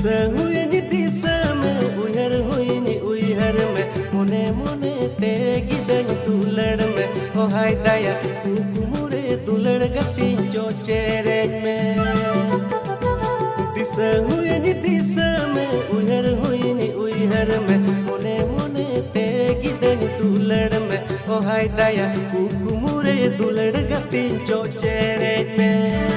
दिशा में उहर में मोने मोने ते गिदन दुलड़ में ओ हाय दाया कुकुमुरे दुलड़ गति जो चेहरे में दिशा में उहर में मोने मोने ते गिदन दुलड़ में ओ हाय दाया कुकुमुरे दुलड़ गति जो चेहरे में